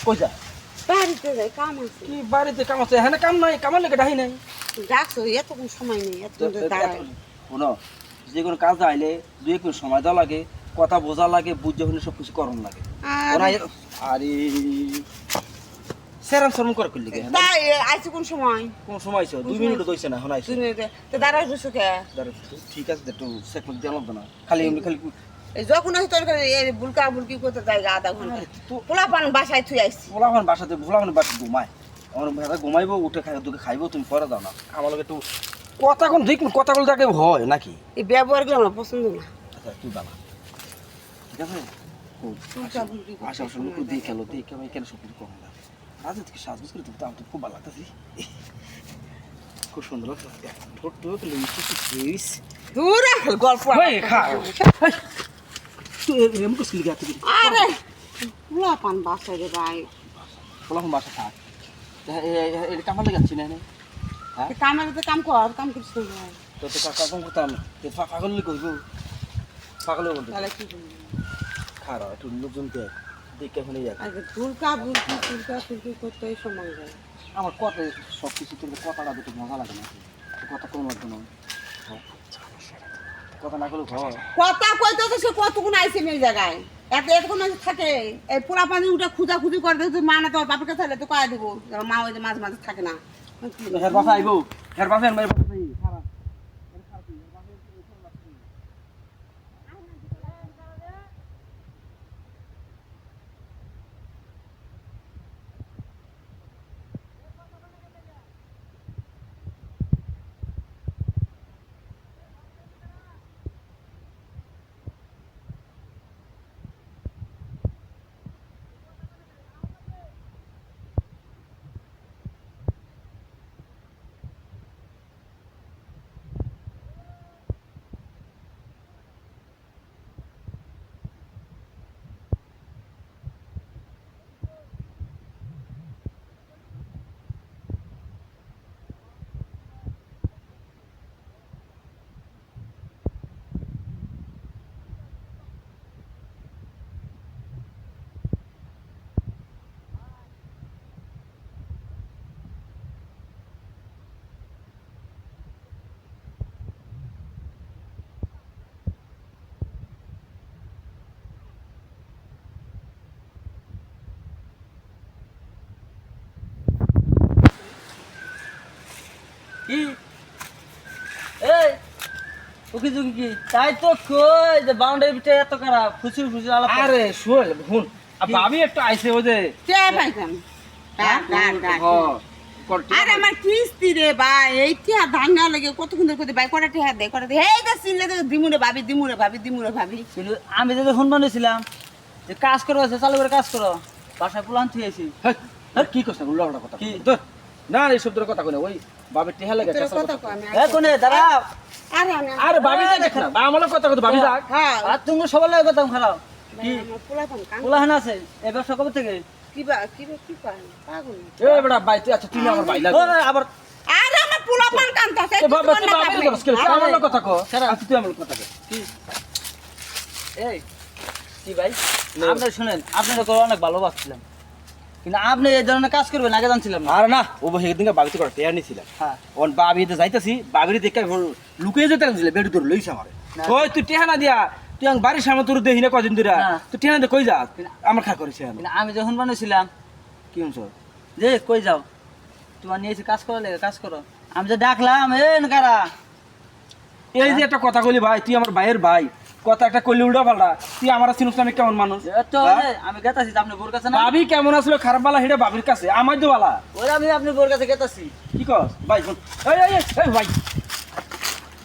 কই যা বাড়িতে যাই কাম আছে কি বাড়িতে কাম আছে হ্যাঁ কাম নাই কামার লেগে ডাহি নাই ডাকছো এতক্ষণ সময় নেই এত দাঁড়াই শোনো যে কোনো কাজ আইলে দুই এক মিনিট সময় দেওয়া লাগে কথা বোঝা লাগে বুঝে হলে সব কিছু করণ লাগে ওরা আরে সেরাম শরম করে করলি তাই আইছি কোন সময় কোন সময় আইছো 2 মিনিট দইছে না এখন আইছো তো দাঁড়াই বসে কে ঠিক আছে একটু সেকমেন্ট দিলাম না খালি এমনি খালি এই যখন আসি তোর এই বুলকা বুলকি করতে যাই আধা ঘন্টা পোলা পান বাসায় থুই আইছি পোলাপান বাসাতে পোলাপান বাসা ঘুমায় আমার মেয়েরা ঘুমাইবো উঠে খাই দুকে খাইবো তুমি পরে দাও না আমার লগে একটু কথা কোন ঠিক কথা বলতে আগে হয় নাকি এই ব্যবহারগুলো আমার পছন্দ না আচ্ছা তুই বানা ঠিক আছে বুলকা বুলকি আশা আশা লোক দিয়ে খেলো দেখে আমি কেন সব কিছু কম না রাজা থেকে সাজগুজ করে তুমি তো আমার তো খুব ভালো লাগতেছি খুব সুন্দর লাগছে ঠোঁট ঠোঁট লিপস্টিক দূর রাখল গল্প খা তুই এমন কিছু লিখে তুই আরে পোলা পান বাসায় রে ভাই পোলাপান বাসা থাক এটা কামার লেগে যাচ্ছি না হ্যাঁ কামের তো কাম কর কাম করছিস না তো তো কাকা কম করতাম পাগল লি কইব পাগল বলতে তাহলে কি করবি খারাপ একটু লোকজন দেখে ওখানে যাক আগে বুলকা বুলকি করতে সময় যায় আমার কথা সব কিছু তোর কথাটা দুটো মজা লাগে না কথা কোন লাগবে না কথা না করলে হয় কথা কইতে তো সে কতক্ষণ আইছে মেয়ে জায়গায় এতক্ষণ থাকে এই পোলা পানি উঠে খুঁজাখুঁজি করে তুই মা না তোর বাপের কাছে তো কয়ে দেবো মা ওই যে মাঝে মাঝে থাকে না হের বাসা আইবো হের বাসা মেয়ের বাসা নেই খারাপ কি এই ওকে যুগি কি তাই তো কই যে বাউন্ডারি বিটে এত খারাপ ফুসুর ফুসুর আলাপ আরে শোল হুন ভাবি একটু আইছে ওই যে কে পাইতাম আরে আমার কিস্তি রে ভাই এই টিয়া ধান না লাগে কতক্ষণ ধরে ভাই কটা টিয়া দে কটা দে এই তো চিনলে তো দিমুরে ভাবি কিন্তু আমি যদি ফোন বানিয়েছিলাম যে কাজ করো আছে চালু করে কাজ করো বাসায় পুলান থুয়েছি কি করছ উল্টা কথা কি? না এই শব্দের কথা কই না ওই ভাবি টেহা লাগে তোর কথা কয় আমি এ কোনে দাঁড়া আরে আরে ভাবি যা দেখ না আমার কথা কথা ভাবি যা হ্যাঁ আর তুমি সবার লাগে কথা খারাপ কি আমার পোলাপান কাম পুলাহান আছে এই ব্যবসা কবে থেকে কি পায় পাগল এ বেটা ভাই তুই আচ্ছা তুই না আমার ভাই লাগে ও, আবার আরে আমার পোলাপান কান্তাছে এ বাবা তুই ভাবি করছ কি আমার কথা কো আচ্ছা তুই আমার কথা কো কি এই কি ভাই আপনি শুনেন আপনার করে অনেক ভালোবাসছিলাম কিন্তু আপনি এই ধরনের কাজ করবেন আগে জানছিলাম না আর না ও সেদিন বাবিতে করে টেয়ার নিছিলাম হ্যাঁ ওন বাবিতে যাইতাছি বাবির দেখে লুকিয়ে যেতে দিলে বেড়ি তোর লইছে আমারে ওই তুই টেহা না দিয়া তুই আং বাড়ির সামনে তোর দেখি না কদিন ধরে হ্যাঁ। তুই টেহা দিয়ে কই যা আমার খা করেছে কিন্তু আমি যখন বানিয়েছিলাম কি হইছ যে কই যাও তোমার নিয়েছি কাজ করো লেগে কাজ করো আমি যে ডাকলাম এ কারা এই যে একটা কথা কইলি ভাই তুই আমার ভাইয়ের ভাই কথা একটা কইলি উল্টা পাল্টা তুই আমার চিনুস আমি কেমন মানুষ তো আমি গেতাছি আপনি বোর কাছে না ভাবি কেমন আসলো খারাপ বালা হিটা বাবির কাছে আমার তো বালা ওই আমি আপনি বোর কাছে গেতাছি কি কস ভাই শোন এই ভাই